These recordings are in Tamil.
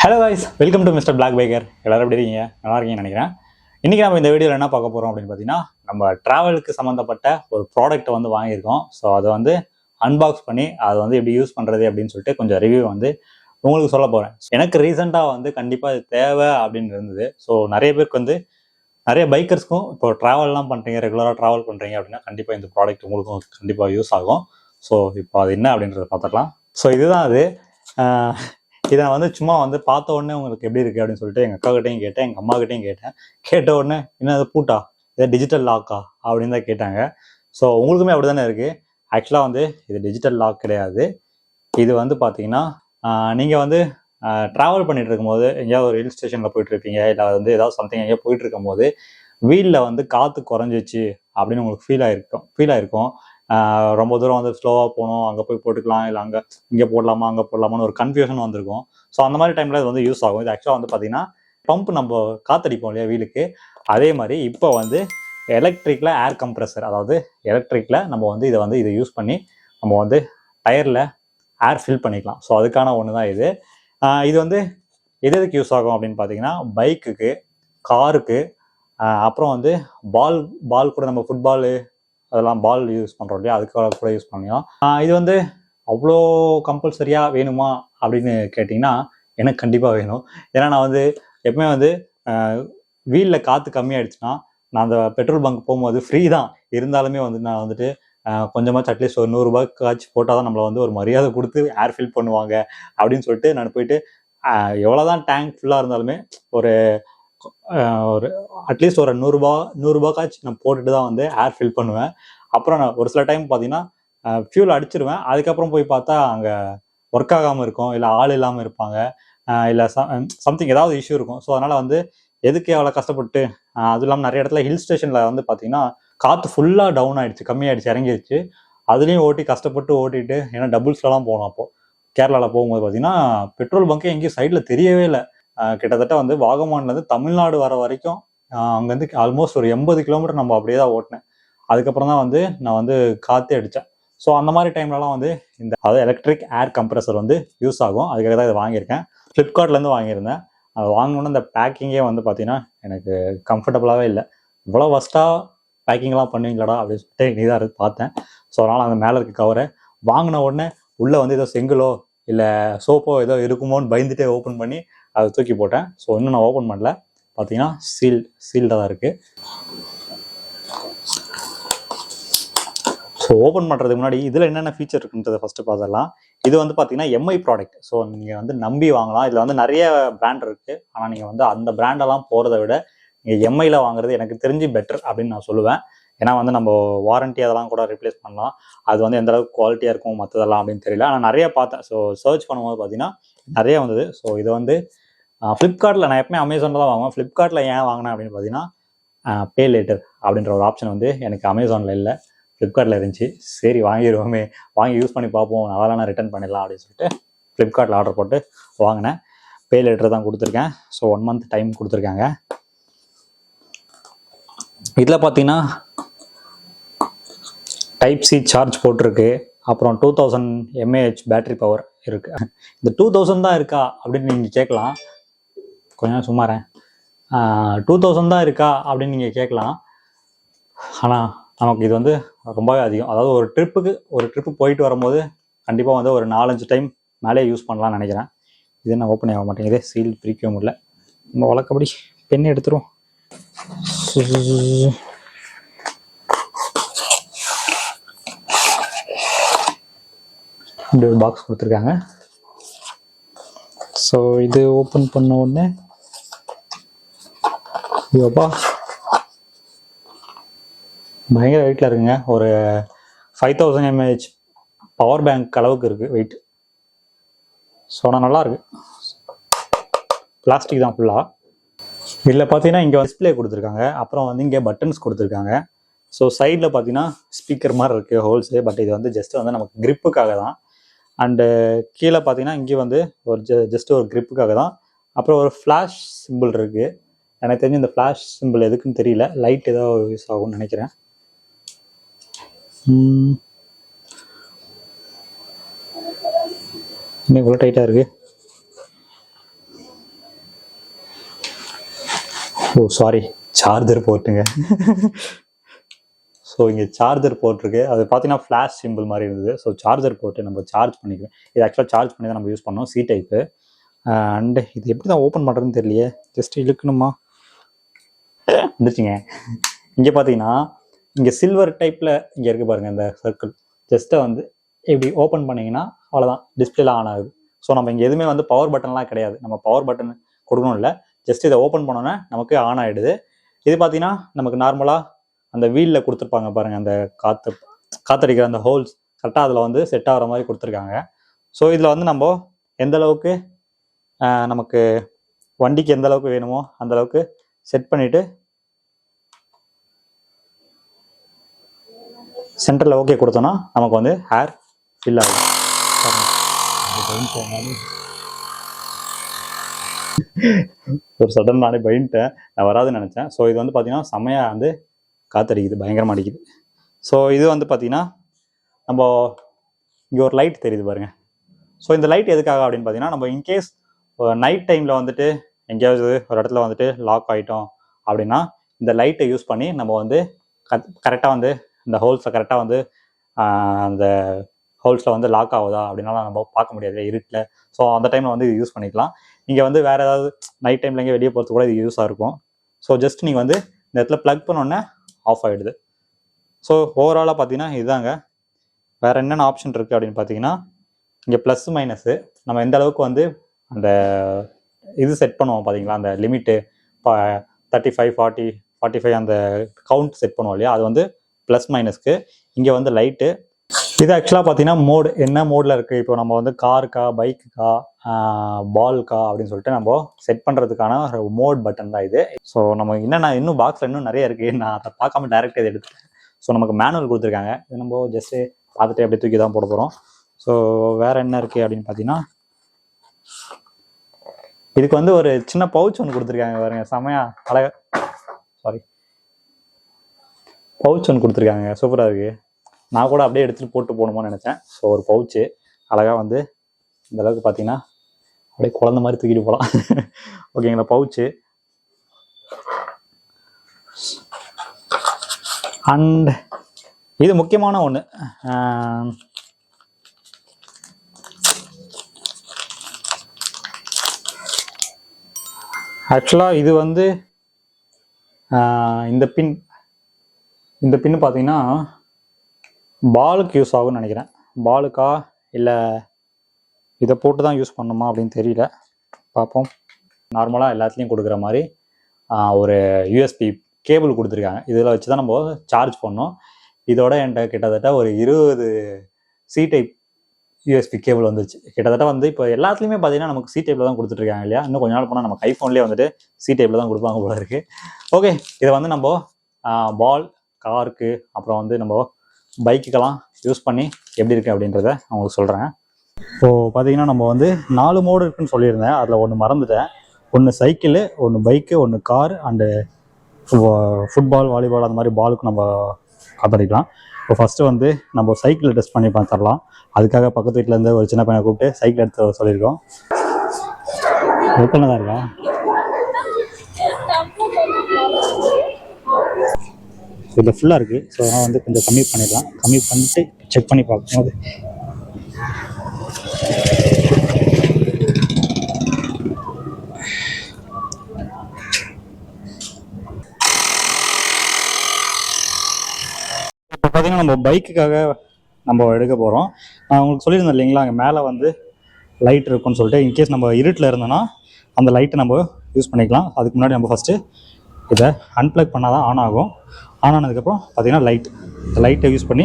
Hello guys, welcome to mister black biker. எல்லாரும் எப்படி இருக்கீங்க? நல்லா இருக்கீங்கன்னு நினைக்கிறேன். இன்றைக்கி நம்ம இந்த வீடியோவில் என்ன பார்க்க போகிறோம் அப்படின்னு பார்த்தீங்கன்னா, நம்ம ட்ராவலுக்கு சம்மந்தப்பட்ட ஒரு ப்ராடக்ட்டை வந்து வாங்கியிருக்கோம். ஸோ அதை வந்து அன்பாக்ஸ் பண்ணி அதை வந்து எப்படி யூஸ் பண்ணுறது அப்படின்னு சொல்லிட்டு கொஞ்சம் ரிவ்யூ வந்து உங்களுக்கு சொல்ல போகிறேன். எனக்கு ரீசெண்டாக வந்து கண்டிப்பாக இது தேவை அப்படின்னு இருந்தது. ஸோ நிறைய பேருக்கு வந்து நிறைய பைக்கர்ஸ்க்கும் இப்போ ட்ராவல்லாம் பண்ணுறீங்க, ரெகுலராக ட்ராவல் பண்ணுறீங்க அப்படின்னா கண்டிப்பாக இந்த ப்ராடக்ட் உங்களுக்கும் கண்டிப்பாக யூஸ் ஆகும். ஸோ இப்போ அது என்ன அப்படின்றத பார்த்துக்கலாம். ஸோ இதுதான் அது. இதை வந்து சும்மா வந்து பார்த்த உடனே உங்களுக்கு எப்படி இருக்குது அப்படின்னு சொல்லிட்டு எங்கள் அக்காக்கிட்டையும் கேட்டேன், எங்கள் அம்மாக்கிட்டையும் கேட்டேன். கேட்ட உடனே என்ன அது பூட்டா, இதை டிஜிட்டல் லாக்கா அப்படின்னு தான் கேட்டாங்க. ஸோ உங்களுக்குமே அப்படி தானே இருக்குது. ஆக்சுவலாக வந்து இது டிஜிட்டல் லாக் கிடையாது. இது வந்து பார்த்தீங்கன்னா நீங்கள் வந்து ட்ராவல் பண்ணிட்டு இருக்கும்போது எங்கேயாவது ஒரு ஹில் ஸ்டேஷனில் போயிட்டு இருப்பீங்க, இல்லை வந்து ஏதாவது சம்திங் எங்கேயோ போயிட்டு இருக்கும் போது வீலில் வந்து காற்று குறைஞ்சிச்சு அப்படின்னு உங்களுக்கு ஃபீல் ஆகிருக்கும். ரொம்ப தூரம் வந்து ஸ்லோவாக போகணும், அங்கே போய் போட்டுக்கலாம், இல்லை இங்கே போடலாமா அங்கே போடலாமான்னு ஒரு கன்ஃபியூஷன் வந்திருக்கும். ஸோ அந்த மாதிரி டைமில் இது வந்து யூஸ் ஆகும். இது ஆக்சுவலாக வந்து பார்த்தீங்கன்னா பம்ப் நம்ம காற்றடிப்போம் இல்லையா வீலுக்கு, அதே மாதிரி இப்போ வந்து எலக்ட்ரிக்கில் ஏர் கம்ப்ரெசர், அதாவது எலக்ட்ரிக்கில் நம்ம வந்து இதை யூஸ் பண்ணி நம்ம வந்து டயரில் ஏர் ஃபில் பண்ணிக்கலாம். ஸோ அதுக்கான ஒன்று தான் இது. இது வந்து எதுக்கு யூஸ் ஆகும் அப்படின்னு பார்த்தீங்கன்னா, பைக்குக்கு, காருக்கு, அப்புறம் வந்து பால் கூட நம்ம ஃபுட்பாலு அதெல்லாம் பால் யூஸ் பண்ணுறோம் இல்லையா, அதுக்காக கூட யூஸ் பண்ணலாம். இது வந்து அவ்வளோ கம்பல்சரியாக வேணுமா அப்படின்னு கேட்டிங்கன்னா எனக்கு கண்டிப்பாக வேணும். ஏன்னா நான் வந்து எப்பவுமே வந்து வீலில் காற்று கம்மியாகிடுச்சுன்னா நான் அந்த பெட்ரோல் பங்க் போகும்போது ஃப்ரீ தான் இருந்தாலுமே வந்து நான் வந்துட்டு கொஞ்சமாச்சு அட்லீஸ்ட் ஒரு 100 ரூபாய்க்காச்சும் போட்டால் தான் நம்மளை வந்து ஒரு மரியாதை கொடுத்து ஏர் ஃபில் பண்ணுவாங்க அப்படின்னு சொல்லிட்டு நான் போயிட்டு எவ்வளோதான் டேங்க் ஃபுல்லாக இருந்தாலுமே ஒரு அட்லீஸ்ட் ஒரு 100 ரூபாய்க்காச்சும் நான் போட்டுட்டு தான் வந்து ஏர் ஃபில் பண்ணுவேன். அப்புறம் நான் ஒரு சில டைம் பார்த்தீங்கன்னா ஃபியூல் அடிச்சிருவேன். அதுக்கப்புறம் போய் பார்த்தா அங்கே ஒர்க் ஆகாமல் இருக்கும், இல்லை ஆள் இல்லாமல் இருப்பாங்க, இல்லை சம்திங் ஏதாவது இஷ்யூ இருக்கும். ஸோ அதனால் வந்து எதுக்கு அவ்வளோ கஷ்டப்பட்டு, அதுவும் இல்லாமல் நிறைய இடத்துல ஹில் ஸ்டேஷனில் வந்து பார்த்தீங்கன்னா காற்று ஃபுல்லாக டவுன் ஆகிடுச்சு, கம்மியாகிடுச்சு, இறங்கிடுச்சு. அதுலேயும் கஷ்டப்பட்டு ஓட்டிட்டு, ஏன்னா டபுள்ஸ்லாம் போகணும். அப்போது கேரளாவில் போகும்போது பார்த்தீங்கன்னா பெட்ரோல் பங்கே எங்கேயும் சைடில் தெரியவே இல்லை. கிட்டத்தட்ட வந்து வாகமான்லேருந்து தமிழ்நாடு வர வரைக்கும் அங்கேருந்து ஆல்மோஸ்ட் ஒரு 80 கிலோமீட்டர் நம்ம அப்படியே தான் ஓட்டினேன். அதுக்கப்புறம் தான் வந்து நான் வந்து காற்றே அடித்தேன். ஸோ அந்த மாதிரி டைம்லலாம் வந்து அதாவது எலக்ட்ரிக் ஏர் கம்ப்ரெசர் வந்து யூஸ் ஆகும். அதுக்காக தான் இதை வாங்கியிருக்கேன். ஃப்ளிப்கார்ட்லேருந்து வாங்கியிருந்தேன். அதை வாங்கணுன்னு இந்த பேக்கிங்கே வந்து பார்த்தீங்கன்னா எனக்கு கம்ஃபர்டபுளாகவே இல்லை. இவ்வளோ ஃபஸ்ட்டாக பேக்கிங்லாம் பண்ணுவீங்களாடா அப்படின்னு சொல்லிட்டு நீ தான் பார்த்தேன். ஸோ அதனால் அந்த மேலே இருக்க கவரை வாங்கின உடனே உள்ளே வந்து ஏதோ செங்கலோ இல்லை சோப்போ ஏதோ இருக்குமோன்னு பயந்துட்டே ஓப்பன் பண்ணி அதை தூக்கி போட்டேன். ஸோ இன்னும் நான் ஓப்பன் பண்ணல. பார்த்தீங்கன்னா சீல்டாக தான் இருக்குது. ஸோ ஓப்பன் பண்ணுறதுக்கு முன்னாடி இதில் என்னென்ன ஃபீச்சர் இருக்குன்றதை ஃபஸ்ட்டு பார்த்துடலாம். இது வந்து பார்த்தீங்கன்னா எம்ஐ ப்ராடக்ட். ஸோ நீங்கள் வந்து நம்பி வாங்கலாம். இதில் வந்து நிறைய பிராண்ட் இருக்குது. ஆனால் நீங்கள் வந்து அந்த பிராண்டெல்லாம் போகிறத விட நீங்கள் எம்ஐயில் வாங்குறது எனக்கு தெரிஞ்சு பெட்டர் அப்படின்னு நான் சொல்லுவேன். ஏன்னா வந்து நம்ம வாரண்ட்டி அதெல்லாம் கூட ரிப்ளேஸ் பண்ணலாம். அது வந்து எந்த அளவுக்கு குவாலிட்டியாக இருக்கும் மற்றதெல்லாம் அப்படின்னு தெரியல. ஆனால் நிறைய பார்த்தேன். ஸோ சர்ச் பண்ணும்போது பார்த்தீங்கன்னா நிறைய வந்தது. ஸோ இது வந்து ஃப்ளிப்கார்ட்டில் நான் எப்பவுமே அமேசானில் தான் வாங்குவேன். ஃப்ளிப்கார்ட்டில் ஏன் வாங்கினேன் அப்படின்னு பார்த்தீங்கன்னா பே லேட்டர் அப்படின்ற ஒரு ஆப்ஷன் வந்து எனக்கு அமேசானில் இல்லை, ஃப்ளிப்கார்ட்டில் இருந்துச்சு. சரி வாங்கிடுவோமே, வாங்கி யூஸ் பண்ணி பார்ப்போம், நல்லா ரிட்டர்ன் பண்ணிடலாம் அப்படின்னு சொல்லிட்டு ஃப்ளிப்கார்ட்டில் ஆர்டர் போட்டு வாங்கினேன். பே லேட்டர் தான் கொடுத்துருக்கேன். ஸோ 1 month டைம் கொடுத்துருக்காங்க. இதில் பார்த்தீங்கன்னா டைப் சி சார்ஜ் போட்டிருக்கு. அப்புறம் 2000 mAh பேட்டரி பவர் இருக்குது. இந்த 2000 தான் இருக்கா அப்படின்னு நீங்கள் கேட்கலாம். கொஞ்சம் சும்மாறேன், 2000 தான் இருக்கா அப்படின்னு நீங்கள் கேட்கலாம். ஆனால் நமக்கு இது வந்து ரொம்பவே அதிகம். அதாவது ஒரு ட்ரிப்பு போயிட்டு வரும்போது கண்டிப்பாக வந்து ஒரு 4-5 டைம் மேலே யூஸ் பண்ணலாம்னு நினைக்கிறேன். இது என்ன ஓப்பன் ஆக மாட்டேங்குது, சீல் பிரிக்க முடியல. நம்ம வழக்கப்படி பென் எடுத்துருவோம். இப்படி ஒரு பாக்ஸ் கொடுத்துருக்காங்க. ஸோ இது ஓப்பன் பண்ண உடனே ஐயோப்பா பயங்கர வெயிட்டில் இருக்குங்க. ஒரு 5000 mAh பவர் பேங்க் அளவுக்கு இருக்குது வெயிட். ஸோ ஆனால் நல்லாயிருக்கு. பிளாஸ்டிக் தான் ஃபுல்லாக. இதில் பார்த்தீங்கன்னா இங்கே டிஸ்பிளே கொடுத்துருக்காங்க. அப்புறம் வந்து இங்கே பட்டன்ஸ் கொடுத்துருக்காங்க. ஸோ சைடில் பார்த்தீங்கன்னா ஸ்பீக்கர் மாதிரி இருக்குது ஹோல்ஸு. பட் இது வந்து ஜஸ்ட் வந்து நமக்கு கிரிப்புக்காக தான். அண்டு கீழே பார்த்தீங்கன்னா இங்கே வந்து ஒரு ஜஸ்ட் ஒரு கிரிப்புக்காக தான். அப்புறம் ஒரு ஃப்ளாஷ் சிம்பிள் இருக்குது. எனக்கு தெரிஞ்சு இந்த ஃப்ளாஷ் சிம்பிள் எதுக்குன்னு தெரியல, லைட் ஏதோ யூஸ் ஆகும்னு நினைக்கிறேன். இன்னும் இவ்வளோ டைட்டாக இருக்குது. ஓ சாரி, சார்ஜர் போட்டுங்க. ஸோ இங்கே சார்ஜர் போட்டிருக்கு. அது பார்த்தீங்கன்னா ஃப்ளாஷ் சிம்பிள் மாதிரி இருந்தது. ஸோ சார்ஜர் போட்டு நம்ம சார்ஜ் பண்ணிக்குவேன். இது ஆக்சுவலாக சார்ஜ் பண்ணி தான் நம்ம யூஸ் பண்ணோம், சி டைப்பு. அண்டு இது எப்படி தான் ஓப்பன் பண்ணுறதுன்னு தெரியலையே. ஜஸ்ட் இழுக்கணுமா? வந்துச்சுங்க. இங்கே பார்த்தீங்கன்னா இங்கே சில்வர் டைப்பில் இங்கே இருக்குது பாருங்கள் இந்த சர்க்கிள். ஜஸ்ட்டை வந்து இப்படி ஓப்பன் பண்ணிங்கன்னா அவ்வளோதான், டிஸ்பிளேல ஆன் ஆகுது. ஸோ நம்ம இங்கே எதுவுமே வந்து பவர் பட்டன்லாம் கிடையாது. நம்ம பவர் பட்டன் கொடுக்கணும் இல்லை, ஜஸ்ட் இதை ஓப்பன் பண்ணோன்னே நமக்கு ஆன் ஆகிடுது. இது பார்த்தீங்கன்னா நமக்கு நார்மலாக அந்த வீலில் கொடுத்துருப்பாங்க பாருங்கள், அந்த காற்றடிக்கிற அந்த ஹோல்ஸ் கரெக்டாக அதில் வந்து செட் ஆகிற மாதிரி கொடுத்துருக்காங்க. ஸோ இதில் வந்து நம்ம எந்த அளவுக்கு நமக்கு வண்டிக்கு எந்த அளவுக்கு வேணுமோ அந்த அளவுக்கு செட் பண்ணிவிட்டு சென்டரில் ஓகே கொடுத்தோன்னா நமக்கு வந்து ஏர் ஃபில் ஆகும். ஒரு சடன் நானே பயன்ட்டேன், நான் வராதுன்னு நினச்சேன். ஸோ இது வந்து பார்த்தீங்கன்னா செம்மையாக வந்து காற்றடிக்குது, பயங்கரமாக அடிக்குது. ஸோ இது வந்து பார்த்தீங்கன்னா நம்ம இங்கே ஒரு லைட் தெரியுது பாருங்கள். ஸோ இந்த லைட் எதுக்காக அப்படின்னு பார்த்தீங்கன்னா, நம்ம இன்கேஸ் நைட் டைமில் வந்துட்டு எங்கேயாவது ஒரு இடத்துல வந்துட்டு லாக் ஆகிட்டோம் அப்படின்னா இந்த லைட்டை யூஸ் பண்ணி நம்ம வந்து கரெக்டாக வந்து இந்த ஹோல்ஸை கரெக்டாக வந்து அந்த ஹோல்ஸில் வந்து லாக் ஆகுதா அப்படின்னாலும் நம்ம பார்க்க முடியாது இருட்டில். ஸோ அந்த டைமில் வந்து இது யூஸ் பண்ணிக்கலாம். நீங்கள் வந்து வேறு ஏதாவது நைட் டைமில் எங்கே வெளியே போகிறது கூட இது யூஸாக இருக்கும். ஸோ ஜஸ்ட் நீங்கள் வந்து இந்த இடத்துல ப்ளக் பண்ணோன்னே ஆஃப் ஆகிடுது. ஸோ ஓவராலாக பார்த்தீங்கன்னா இதுதாங்க. வேறு என்னென்ன ஆப்ஷன் இருக்குது அப்படின்னு பார்த்தீங்கன்னா, இங்கே ப்ளஸ் மைனஸு நம்ம எந்த அளவுக்கு வந்து அந்த இது செட் பண்ணுவோம் பார்த்தீங்களா, அந்த லிமிட்டு 35 40 45 அந்த கவுண்ட் செட் பண்ணுவோம் இல்லையா, அது வந்து ப்ளஸ் மைனஸ்க்கு. இங்கே வந்து லைட்டு. இது ஆக்சுவலாக பார்த்தீங்கன்னா மோடு என்ன மோடில் இருக்குது, இப்போ நம்ம வந்து காருக்கா பைக்குக்கா பால்க்கா அப்படின்னு சொல்லிட்டு நம்ம செட் பண்ணுறதுக்கான ஒரு மோட் பட்டன் தான் இது. ஸோ நம்ம என்னென்ன இன்னும் பாக்ஸில் இன்னும் நிறைய இருக்குது, நான் அதை பார்க்காம டேரெக்டாக இதை எடுத்துட்டேன். ஸோ நமக்கு மேனுவல் கொடுத்துருக்காங்க, இது நம்ம ஜஸ்ட்டு பார்த்துட்டு அப்படியே தூக்கி தான் போட போகிறோம். ஸோ வேறு என்ன இருக்குது அப்படின்னு பார்த்தீங்கன்னா, இதுக்கு வந்து ஒரு சின்ன பவுச் ஒன்று கொடுத்துருக்காங்க பாருங்க, செமையா அழகா. சாரி, பவுச் ஒன்று கொடுத்துருக்காங்க, சூப்பராக இருக்குது. நான் கூட அப்படியே எடுத்துகிட்டு போட்டு போகணுமோன்னு நினச்சேன். ஸோ ஒரு பவுச்சு அழகாக வந்து இந்த அளவுக்கு பார்த்தீங்கன்னா அப்படியே குழந்த மாதிரி தூக்கிட்டு போகலாம். ஓகேங்களா, பவுச்சு. அண்ட் இது முக்கியமான ஒன்று, ஆக்சுவலாக இது வந்து இந்த பின்னு பார்த்தீங்கன்னா பாலுக்கு யூஸ் ஆகும்னு நினைக்கிறேன். பாலுக்கா இல்லை இதை போட்டு தான் யூஸ் பண்ணணுமா அப்படின்னு தெரியல, பார்ப்போம். நார்மலாக எல்லாத்துலேயும் கொடுக்குற மாதிரி ஒரு யூஎஸ்பி கேபிள் கொடுத்துருக்காங்க. இதில் வச்சு தான் நம்ம சார்ஜ் பண்ணோம். இதோட என்கிட்ட கிட்டத்தட்ட ஒரு 20 சி டைப் யூஎஸ்பி கேபிள் வந்துச்சு. கிட்டத்தட்ட வந்து இப்போ எல்லாத்துலேயுமே பார்த்தீங்கன்னா நமக்கு சி டைப்பில் தான் கொடுத்துட்ருக்காங்க இல்லையா. இன்னும் கொஞ்ச நாள் போனால் நமக்கு ஐஃபோன்லேயே வந்துட்டு சி டைப்பில் தான் கொடுப்பாங்க போல இருக்குது. ஓகே, இதை வந்து நம்ம பால் காருக்கு அப்புறம் வந்து நம்ம பைக்குக்கெல்லாம் யூஸ் பண்ணி எப்படி இருக்குது அப்படின்றத அவங்களுக்கு சொல்கிறேன். ஸோ பார்த்தீங்கன்னா நம்ம வந்து 4 மோடு இருக்குன்னு சொல்லியிருந்தேன், அதில் ஒன்று மறந்துட்டேன். ஒன்று சைக்கிளு, ஒன்று பைக்கு, ஒன்று கார், அண்டு ஃபுட்பால் வாலிபால் அந்த மாதிரி பாலுக்கு நம்ம காத்தடிக்கலாம். இப்போ ஃபஸ்ட்டு வந்து நம்ம சைக்கிளை டெஸ்ட் பண்ணி பார்த்துடலாம். அதுக்காக பக்கத்து வீட்டிலேருந்து ஒரு சின்ன பையனை கூப்பிட்டு சைக்கிள் எடுத்து சொல்லியிருக்கோம். ஓப்பனில் தான் இருக்கா? இது ஃபுல்லாக இருக்குது. ஸோ அதனால் வந்து கொஞ்சம் கம்மி பண்ணிடலாம். கம்மி பண்ணிட்டு செக் பண்ணி பார்க்கும்போது இப்போ பார்த்தீங்கன்னா நம்ம பைக்குக்காக நம்ம எடுக்க போகிறோம். நான் உங்களுக்கு சொல்லியிருந்தேன் இல்லைங்களா, அங்கே மேலே வந்து லைட் இருக்குன்னு சொல்லிட்டு. இன்கேஸ் நம்ம இருட்டில் இருந்தோன்னா அந்த லைட்டை நம்ம யூஸ் பண்ணிக்கலாம். அதுக்கு முன்னாடி நம்ம ஃபஸ்ட்டு இதை அன்பிளக் பண்ணால் தான் ஆன் ஆகும். ஆன் ஆனதுக்கப்புறம் பார்த்தீங்கன்னா இந்த லைட்டை யூஸ் பண்ணி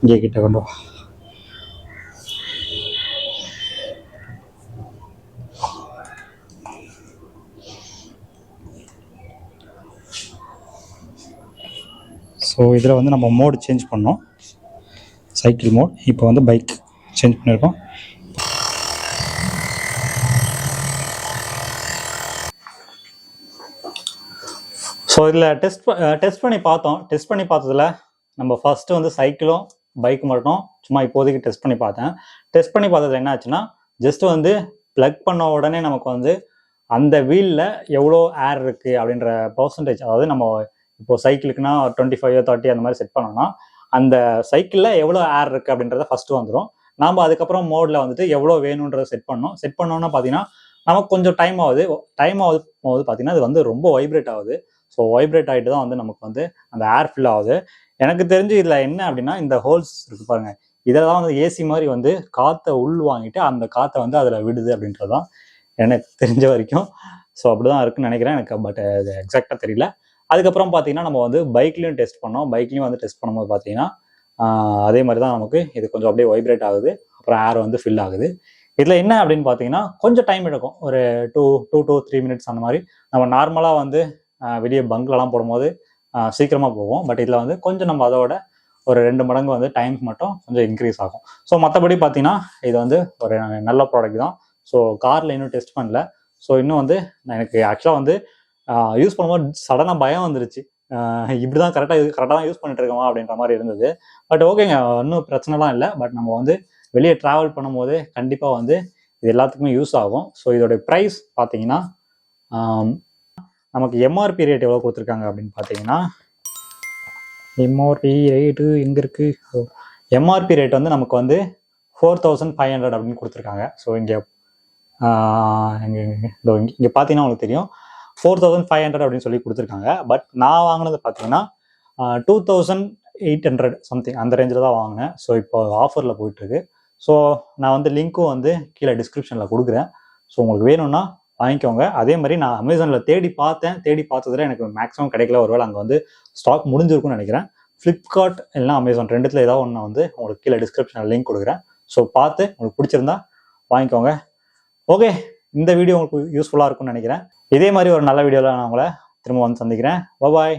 இங்கே கிட்ட கொண்டு வா. ஸோ இதில் வந்து நம்ம மோடு சேஞ்ச் பண்ணோம், சைக்கிள் மோட். இப்போ வந்து பைக் சேஞ்ச் பண்ணியிருக்கோம். ஸோ இதில் டெஸ்ட் பண்ணி பார்த்தோம். டெஸ்ட் பண்ணி பார்த்ததில் நம்ம ஃபஸ்ட்டு வந்து சைக்கிளும் பைக் மட்டும் சும்மா இப்போதைக்கு டெஸ்ட் பண்ணி பார்த்தேன். டெஸ்ட் பண்ணி பார்த்தது என்ன ஆச்சுன்னா, ஜஸ்ட்டு வந்து ப்ளக் பண்ண உடனே நமக்கு வந்து அந்த வீலில் எவ்வளோ ஏர் இருக்குது அப்படின்ற பர்சன்டேஜ், அதாவது நம்ம இப்போ சைக்கிளுக்குன்னா 25 30 அந்த மாதிரி செட் பண்ணோம்னா அந்த சைக்கிளில் எவ்வளோ ஏர் இருக்குது அப்படின்றத ஃபஸ்ட்டு வந்துடும். நாம் அதுக்கப்புறம் மோடில் வந்துட்டு எவ்வளோ வேணுன்றதை செட் பண்ணோன்னா பார்த்தீங்கன்னா நமக்கு கொஞ்சம் டைம் ஆகுது போது பார்த்தீங்கன்னா அது வந்து ரொம்ப வைப்ரேட் ஆகுது. ஸோ வைப்ரேட் ஆகிட்டு தான் வந்து நமக்கு வந்து அந்த ஏர் ஃபில் ஆகுது. எனக்கு தெரிஞ்சு இதில் என்ன அப்படின்னா இந்த ஹோல்ஸ் இருக்கு பாருங்க, இதெல்லாம் வந்து ஏசி மாதிரி வந்து காற்றை உள் வாங்கிட்டு அந்த காற்றை வந்து அதில் விடுது அப்படின்றது தான் எனக்கு தெரிஞ்ச வரைக்கும். ஸோ அப்படிதான் இருக்குன்னு நினைக்கிறேன் எனக்கு, பட் அது எக்ஸாக்டாக தெரியல. அதுக்கப்புறம் பார்த்தீங்கன்னா நம்ம வந்து பைக்லையும் டெஸ்ட் பண்ணோம். பைக்லையும் வந்து டெஸ்ட் பண்ணும்போது பார்த்தீங்கன்னா அதே மாதிரி தான் நமக்கு இது கொஞ்சம் அப்படியே வைப்ரேட் ஆகுது, அப்புறம் ஏர் வந்து ஃபில் ஆகுது. இதில் என்ன அப்படின்னு பார்த்தீங்கன்னா கொஞ்சம் டைம் எடுக்கும், ஒரு 2 to 3 மினிட்ஸ் அந்த மாதிரி. நம்ம நார்மலாக வந்து வெளியே பங்க்லலாம் போடும்போது சீக்கிரமாக போவோம். பட் இதில் வந்து கொஞ்சம் நம்ம அதோட ஒரு 2 மடங்கு வந்து டைம் மட்டும் கொஞ்சம் இன்க்ரீஸ் ஆகும். ஸோ மற்றபடி பார்த்தீங்கன்னா இது வந்து ஒரு நல்ல ப்ராடக்ட் தான். ஸோ காரில் இன்னும் டெஸ்ட் பண்ணல. ஸோ இன்னும் வந்து எனக்கு ஆக்சுவலாக வந்து யூஸ் பண்ணும்போது சடனாக பயம் வந்துருச்சு. இப்படி தான் கரெக்டாக தான் யூஸ் பண்ணிட்டு இருக்கோமா அப்படின்ற மாதிரி இருந்தது. பட் ஓகேங்க, இன்னும் பிரச்சனைலாம் இல்லை. பட் நம்ம வந்து வெளியே ட்ராவல் பண்ணும்போது கண்டிப்பாக வந்து இது எல்லாத்துக்குமே யூஸ் ஆகும். ஸோ இதோடைய ப்ரைஸ் பார்த்தீங்கன்னா நமக்கு எம்ஆர்பி ரேட் எவ்வளோ கொடுத்துருக்காங்க அப்படின்னு பார்த்தீங்கன்னா, எம்ஆர்பி ரேட்டு எங்கே இருக்குது? எம்ஆர்பி ரேட் வந்து நமக்கு வந்து 4500 அப்படின்னு கொடுத்துருக்காங்க. ஸோ இங்கே பார்த்தீங்கன்னா உங்களுக்கு தெரியும் 4500 அப்படின்னு சொல்லி கொடுத்துருக்காங்க. பட் நான் வாங்கினது பார்த்தீங்கன்னா 2800 சம்திங் அந்த ரேஞ்சில் தான் வாங்கினேன். ஸோ இப்போ ஆஃபரில் போயிட்டுருக்கு. ஸோ நான் வந்து லிங்க்கும் வந்து கீழே டிஸ்கிரிப்ஷனில் கொடுக்குறேன். ஸோ உங்களுக்கு வேணும்னா வாங்கிக்கோங்க. அதே மாதிரி நான் அமேசானில் தேடி பார்த்ததில் எனக்கு மேக்ஸிமம் கிடைக்கல. ஒருவேளை அங்கே வந்து ஸ்டாக் முடிஞ்சிருக்கும்னு நினைக்கிறேன். ஃப்ளிப்கார்ட் இல்லைனா அமேசான் ரெண்டுத்தில் ஏதாவது ஒன்று வந்து உங்களுக்கு கீழே டிஸ்கிரிப்ஷனில் லிங்க் கொடுக்குறேன். ஸோ பார்த்து உங்களுக்கு பிடிச்சிருந்தா வாங்கிக்கோங்க. ஓகே, இந்த வீடியோ உங்களுக்கு யூஸ்ஃபுல்லாக இருக்கும்னு நினைக்கிறேன். இதே மாதிரி ஒரு நல்ல வீடியோவில் நான் உங்களை திரும்ப வந்து சந்திக்கிறேன். பாய்.